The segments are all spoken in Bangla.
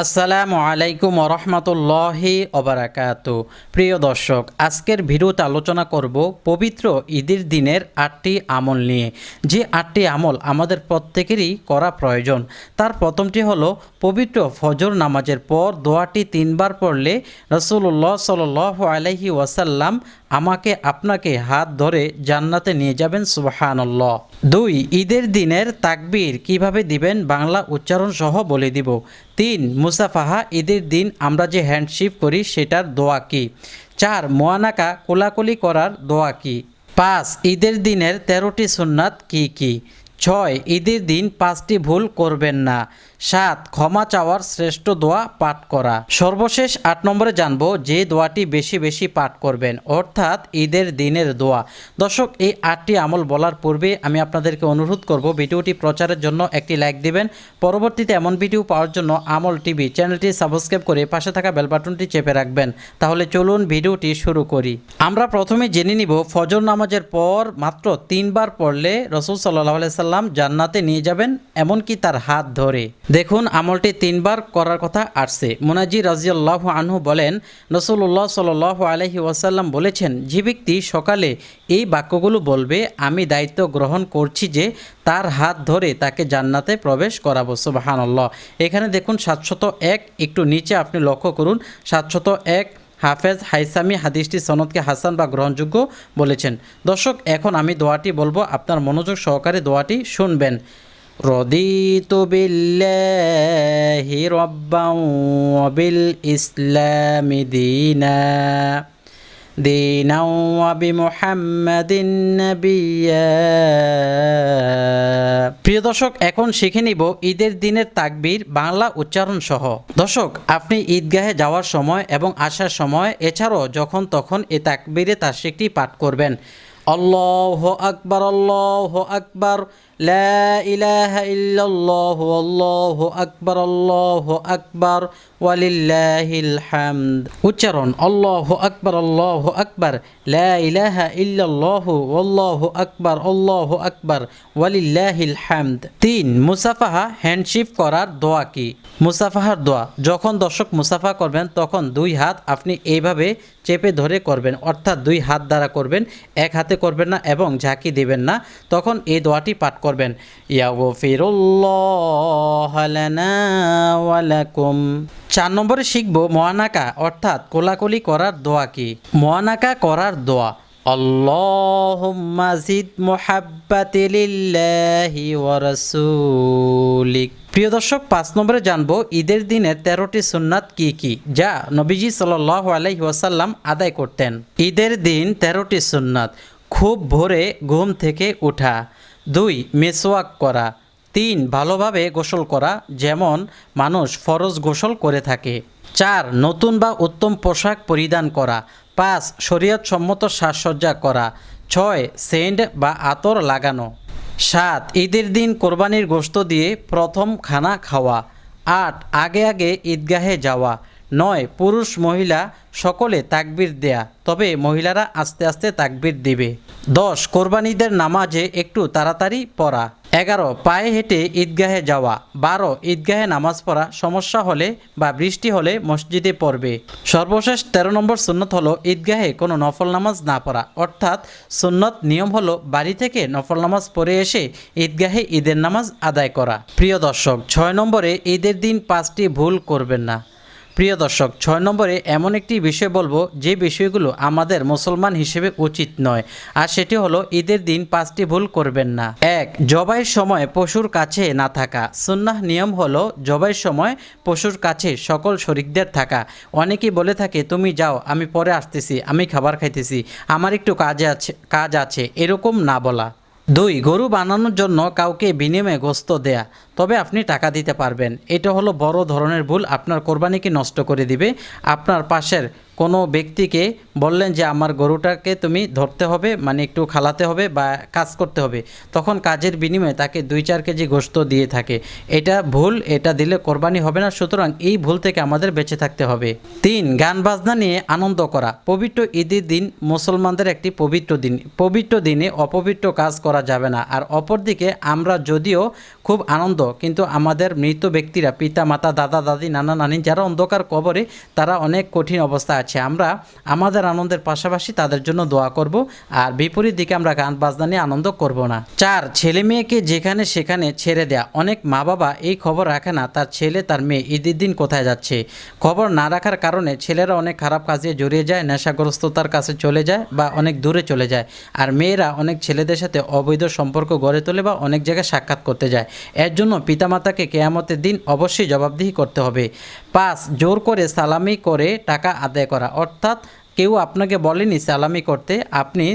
আসসালামু আলাইকুম ওরহমতুল্লাহি ওবারাকাতু। প্রিয় দর্শক, আজকের ভিডিওতে আলোচনা করব পবিত্র ঈদের দিনের 8টি আমল নিয়ে। যে 8টি আমল আমাদের প্রত্যেকেরই করা প্রয়োজন। তার প্রথমটি হলো পবিত্র ফজর নামাজের পর দোয়াটি 3বার পড়লে রাসূলুল্লাহ সাল্লাল্লাহু আলাইহি ওয়াসাল্লাম আমাকে আপনাকে হাত ধরে জান্নাতে নিয়ে যাবেন, সুবহানাল্লাহ। 2, ঈদের দিনের তাকবীর কিভাবে দিবেন বাংলা উচ্চারণ সহ বলে দিব। 3, মুসাফাহা, ঈদের দিন আমরা যে হ্যান্ডশেক করি সেটার দোয়া কি। 4, মোয়ানাকা, কোলাকুলি করার দোয়া কি। 5, ঈদের দিনের 13টি সুন্নাত কি কি। 6, ঈদের দিন 5টি ভুল করবেন না। 7, ক্ষমা চাওয়ার শ্রেষ্ঠ দোয়া পাঠ করা। সর্বশেষ 8 নম্বরে জানবো যে দোয়াটি বেশি বেশি পাঠ করবেন, অর্থাৎ ঈদের দিনের দোয়া। দর্শক, এই 8টি আমল বলার পূর্বে আমি আপনাদেরকে অনুরোধ করব ভিডিওটি প্রচারের জন্য একটি লাইক দিবেন। পরবর্তীতে এমন ভিডিও পাওয়ার জন্য আমল টিভি চ্যানেলটি সাবস্ক্রাইব করে পাশে থাকা বেল বাটনটি চেপে রাখবেন। তাহলে চলুন ভিডিওটি শুরু করি। আমরা প্রথমে জেনে নিব ফজর নামাজের পর মাত্র 3বার পড়লে রাসূল সাল্লাল্লাহু আলাইহি সাল্লাম জান্নাতে নিয়ে যাবেন, এমনকি তার হাত ধরে। দেখুন, আমলটি 3বার করার কথা আসছে। মুনাজি রাদিয়াল্লাহু আনহু বলেন, রাসূলুল্লাহ সাল্লাল্লাহু আলাইহি ওয়াসাল্লাম বলেছেন, যে ব্যক্তি সকালে এই বাক্যগুলো বলবে, আমি দায়িত্ব গ্রহণ করছি যে তার হাত ধরে তাকে জান্নাতে প্রবেশ করাবো, সুবহানাল্লাহ। এখানে দেখুন 701, একটু নিচে আপনি লক্ষ্য করুন 701। হাফেজ হাইসামি হাদিসটি সনদকে হাসান বা গ্রহণযোগ্য বলেছেন। দর্শক, এখন আমি দোয়াটি বলবো, আপনার মনোযোগ সহকারে দোয়াটি শুনবেন। রদিতু বিল্লাহি রাব্বান ওয়া বিল ইসলামি দীনাও ওয়া বিমুহাম্মাদিন নাবিয়্যা। প্রিয় দর্শক, এখন শিখে নিব ঈদের দিনের তাকবীর বাংলা উচ্চারণ সহ। দর্শক, আপনি ঈদগাহে যাওয়ার সময় এবং আসার সময় এছাড়াও যখন তখন এই তাকবীরে তাশরিকটি পাঠ করবেন। আল্লাহু আকবার, আল্লাহু আকবার, লা ইলাহা ইল্লাল্লাহু, আল্লাহু আকবার, আল্লাহু আকবার, ওয়ালিল্লাহিল হামদ। উচ্চারণ আল্লাহু আকবার, আল্লাহু আকবার, লা ইলাহা ইল্লাল্লাহু, আল্লাহু আকবার, আল্লাহু আকবার, ওয়ালিল্লাহিল হামদ। 3, মুসাফাহা, হ্যান্ডশেক করার দোয়া কি। মুসাফাহার দোয়া, যখন দর্শক মুসাফা করবেন তখন 2 হাত আপনি এইভাবে চেপে ধরে করবেন, অর্থাৎ 2 হাত দ্বারা করবেন, এক হাতে করবেন না এবং ঝাঁকি দিবেন না। তখন এই দোয়াটি পাঠ করবেন, ইয়াগফিরুল্লাহু লানা ওয়া লাকুম। 4 নম্বরে শিখব মোয়ানাকা, অর্থাৎ কোলাকুলি করার দোয়া কি। মোয়ানাকা করার দোয়া, আল্লাহুম্মা জিদ মুহাব্বাতি লিল্লাহি ওয়া রাসূলিক। প্রিয় দর্শক, 5 নম্বরে জানবো ঈদের দিনের 13টি সুন্নাত কি কি, যা নবীজি সাল্লাল্লাহু আলাইহি ওয়াসাল্লাম আদায় করতেন। ঈদের দিন 13টি সুন্নাত: খুব ভোরে ঘুম থেকে ওঠা, 2, মিসওয়াক করা, 3, ভালোভাবে গোসল করা যেমন মানুষ ফরজ গোসল করে থাকে, 4, নতুন বা উত্তম পোশাক পরিধান করা, 5, শরীয়ত সম্মত সাজসজ্জা করা, 6, সেন্ট বা আতর লাগানো, 7, ঈদের দিন কোরবানির গোশত দিয়ে প্রথম খানা খাওয়া, 8, আগে আগে ঈদগাহে যাওয়া, 9, পুরুষ মহিলা সকলে তাকবীর দেয়া, তবে মহিলারা আস্তে আস্তে তাকবীর দিবে, 10, কোরবানিদের নামাজে একটু তাড়াতাড়ি পড়া, 11, পায়ে হেঁটে ঈদগাহে যাওয়া, 12, ঈদগাহে নামাজ পড়া, সমস্যা হলে বা বৃষ্টি হলে মসজিদে পড়বে। সর্বশেষ 13 নম্বর সুন্নত হলো ঈদগাহে কোনো নফল নামাজ না পড়া, অর্থাৎ সুন্নত নিয়ম হলো বাড়ি থেকে নফল নামাজ পড়ে এসে ঈদগাহে ঈদের নামাজ আদায় করা। প্রিয় দর্শক, 6 নম্বরে ঈদের দিন 5টি ভুল করবেন না। প্রিয় দর্শক, 6 নম্বরে এমন একটি বিষয় বলবো যে বিষয়গুলো আমাদের মুসলমান হিসেবে উচিত নয়, আর সেটি হলো ঈদের দিন 5টি ভুল করবেন না। 1, জবাইয়ের সময় পশুর কাছে না থাকা। সুন্নাহ নিয়ম হলো জবাইয়ের সময় পশুর কাছে সকল শরীকদের থাকা। অনেকেই বলে থাকে, তুমি যাও, আমি পরে আসতেছি, আমি খাবার খাইতেছি, আমার একটু কাজ আছে, এরকম না বলা। 2, গরু বানানোর জন্য কাউকে বিনিময়ে গোশত দেয়া, তবে আপনি টাকা দিতে পারবেন। এটা হলো বড় ধরনের ভুল, আপনার কোরবানিকে নষ্ট করে দিবে। আপনার পাশের কোনো ব্যক্তিকে বললেন যে আমার গরুটাকে তুমি ধরতে হবে, মানে একটু খালাতে হবে বা কাজ করতে হবে, তখন কাজের বিনিময়ে তাকে 2-4 কেজি গোশত দিয়ে থাকে। এটা ভুল, এটা দিলে কোরবানি হবে না। সুতরাং এই ভুল থেকে আমাদের বেঁচে থাকতে হবে। 3, গান বাজনা নিয়ে আনন্দ করা। পবিত্র ঈদের দিন মুসলমানদের একটি পবিত্র দিন। পবিত্র দিনে অপবিত্র কাজ করা যাবে না। আর অপরদিকে আমরা যদিও খুব আনন্দ, কিন্তু আমাদের মৃত ব্যক্তিরা, পিতা মাতা, দাদা দাদি, নানা নানি যারা অন্ধকার কবরে, তারা অনেক কঠিন অবস্থা আছে। আমরা আমাদের আনন্দের পাশাপাশি তাদের জন্য দোয়া করব, আর বিপরীত দিকে আমরা গান বাজনা নিয়ে আনন্দ করব না। 4, ছেলে মেয়েকে যেখানে সেখানে ছেড়ে দেয়া। অনেক মা বাবা এই খবর রাখে না তার ছেলে তার মেয়ে ঈদের দিন কোথায় যাচ্ছে। খবর না রাখার কারণে ছেলেরা অনেক খারাপ কাজে জড়িয়ে যায়, নেশাগ্রস্ততার কাছে চলে যায় বা অনেক দূরে চলে যায়। আর মেয়েরা অনেক ছেলেদের সাথে অবৈধ সম্পর্ক গড়ে তোলে বা অনেক জায়গায় সাক্ষাৎ করতে যায়। এর জন্য পিতামাতাকে কিয়ামতের দিন অবশ্যই জবাবদিহি করতে হবে। 5, জোর করে সালামি করে টাকা আদায় করা। অর্থাৎ কেউ আপনাকে বলেনি সালামি করতে, আপনি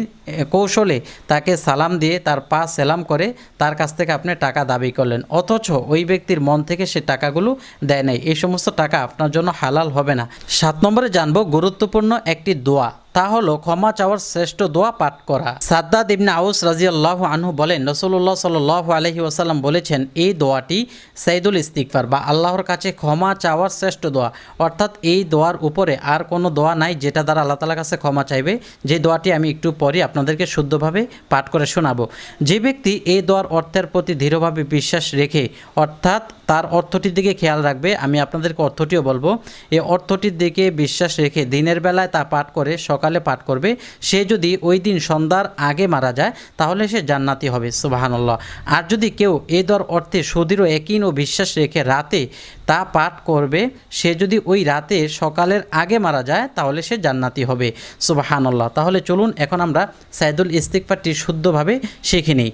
কৌশলে তাকে সালাম দিয়ে তার পা সেলাম করে তার কাছ থেকে আপনি টাকা দাবি করলেন, অথচ ওই ব্যক্তির মন থেকে সে টাকাগুলো দেয় নাই। এই সমস্ত টাকা আপনার জন্য হালাল হবে না। 7 নম্বরে জানবো গুরুত্বপূর্ণ একটি দোয়া, তা হলো ক্ষমা চাওয়ার শ্রেষ্ঠ দোয়া পাঠ করা। সাদ্দাদ ইবনে আউস রাদিয়াল্লাহু আনহু বলেন, রাসূলুল্লাহ সাল্লাল্লাহু আলাইহি ওয়াসাল্লাম বলেছেন, এই দোয়াটি সাইদুল ইস্তিগফার বা আল্লাহর কাছে ক্ষমা চাওয়ার শ্রেষ্ঠ দোয়া। অর্থাৎ এই দোয়ার উপরে আর কোনো দোয়া নাই যেটা দ্বারা আল্লাহ তাআলার কাছে ক্ষমা চাইবে। যে দোয়াটি আমি একটু পরে আপনাদেরকে শুদ্ধভাবে পাঠ করে শোনাবো। যে ব্যক্তি এই দোয়ার অর্থের প্রতি দৃঢ়ভাবে বিশ্বাস রেখে, অর্থাৎ তার অর্থটির দিকে খেয়াল রাখবে, আমি আপনাদেরকে অর্থটিও বলবো, এই অর্থটির দিকে বিশ্বাস রেখে দিনের বেলায় তা পাঠ করে সকালে পাঠ করবে, সে যদি ওই দিন সন্ধ্যার আগে মারা যায় তাহলে সে জান্নাতি হবে। সুবহানাল্লাহ। আর যদি কেউ এই দোয়ার অর্থে সুদৃঢ় ইয়াকিন ও বিশ্বাস রেখে রাতে তা পাঠ করবে, সে যদি ওই রাতে সকালের আগে মারা যায় তাহলে সে জান্নাতি হবে। সুবহানাল্লাহ। তাহলে চলুন এখন আমরা সাইদুল ইস্তিগফারটি শুদ্ধভাবে শিখে নিই।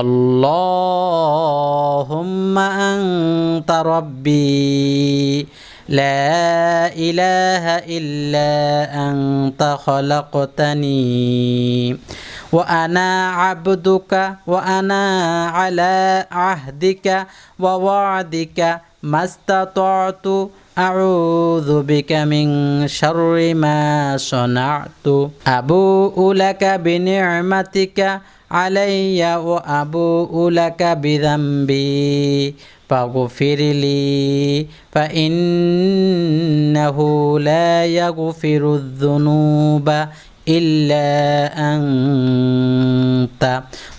আল্লাহুম্মা আনতা রাব্বি লা ইলাহা ইল্লা আনতা খালাকতানি ওয়া আনা আবদুকা ওয়া আনা আলা আহদিকা ওয়া ওয়া'দিকা মাস্তাতা'তু আউযু বিকা মিন শাররি মা সানা'তু আবুউ লাকা বিনি'মাতিকা আলাইয়া ওয়া আবুউ লাকা বিযামবি ফাগফিরলি ফাইন্নাহু লা ইয়াগফিরুয যুনুবা ইল্লা আনতা।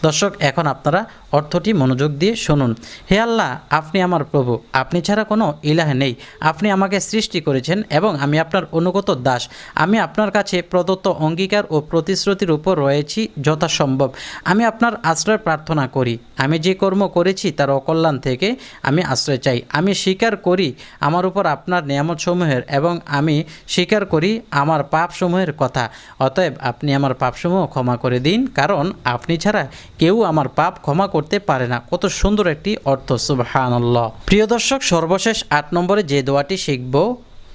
দর্শক, এখন আপনারা অর্থটি মনোযোগ দিয়ে শুনুন। হে আল্লাহ, আপনি আমার প্রভু, আপনি ছাড়া কোনো ইলাহ নেই। আপনি আমাকে সৃষ্টি করেছেন এবং আমি আপনার অনুগত দাস। আমি আপনার কাছে প্রদত্ত অঙ্গীকার ও প্রতিশ্রুতির উপর রয়েছি যথাসম্ভব। আমি আপনার আশ্রয় প্রার্থনা করি। আমি যে কর্ম করেছি তার অকল্যাণ থেকে আমি আশ্রয় চাই। আমি স্বীকার করি আমার উপর আপনার নিয়ামতসমূহের, এবং আমি স্বীকার করি আমার পাপসমূহের কথা। অতএব আপনি আমার পাপসমূহ ক্ষমা করে দিন, কারণ আপনি ছাড়া কেউ আমার পাপ ক্ষমা করতে পারে না। কত সুন্দর একটি অর্থ। সুবহানাল্লাহ। প্রিয় দর্শক, সর্বশেষ 8 নম্বরে যে দোয়াটি শিখব,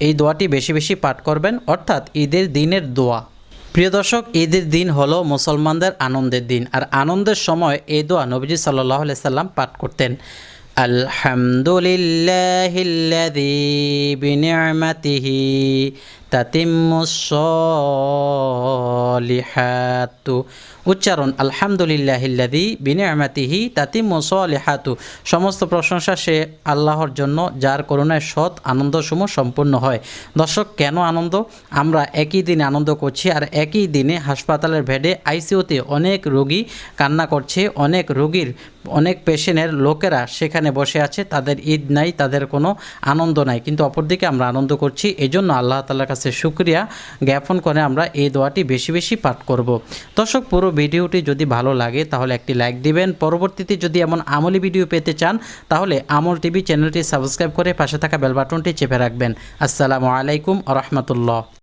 এই দোয়াটি বেশি বেশি পাঠ করবেন, অর্থাৎ ঈদের দিনের দোয়া। প্রিয় দর্শক, ঈদের দিন হলো মুসলমানদের আনন্দের দিন, আর আনন্দের সময় এই দোয়া নবীজি সাল্লাল্লাহু আলাইহি সাল্লাম পাঠ করতেন। আলহামদুলিল্লাহিল্লাযী বিনি'মাতিহি তাতিম্মুস সলিহাতু। উচ্চারণ আলহামদুলিল্লাহিল্লাযী বিনি'মাতিহি তাতিম্মুস সলিহাতু। সমস্ত প্রশংসা সে আল্লাহর জন্য যার করুণায় সৎ আনন্দসমূহ সম্পূর্ণ হয়। দর্শক, কেন আনন্দ? আমরা একই দিনে আনন্দ করছি, আর একই দিনে হাসপাতালের বেডে আইসিইউতে অনেক রোগী কান্না করছে, অনেক পেশেন্টের লোকেরা সেখানে বসে আছে, তাদের ঈদ নাই, তাদের কোনো আনন্দ নাই, কিন্তু অপরদিকে আমরা আনন্দ করছি। এই জন্য আল্লাহ তাআলার কাছে শুকরিয়া জ্ঞাপন করে আমরা এই দোয়াটি বেশি বেশি পাঠ করব। দর্শক, পুরো ভিডিওটি যদি ভালো লাগে তাহলে একটি লাইক দিবেন। পরবর্তীতে যদি এমন আমলি ভিডিও পেতে চান তাহলে আমল টিভি চ্যানেলটি সাবস্ক্রাইব করে পাশে থাকা বেল বাটনটি চেপে রাখবেন। আসসালামু আলাইকুম ওয়া রাহমাতুল্লাহ।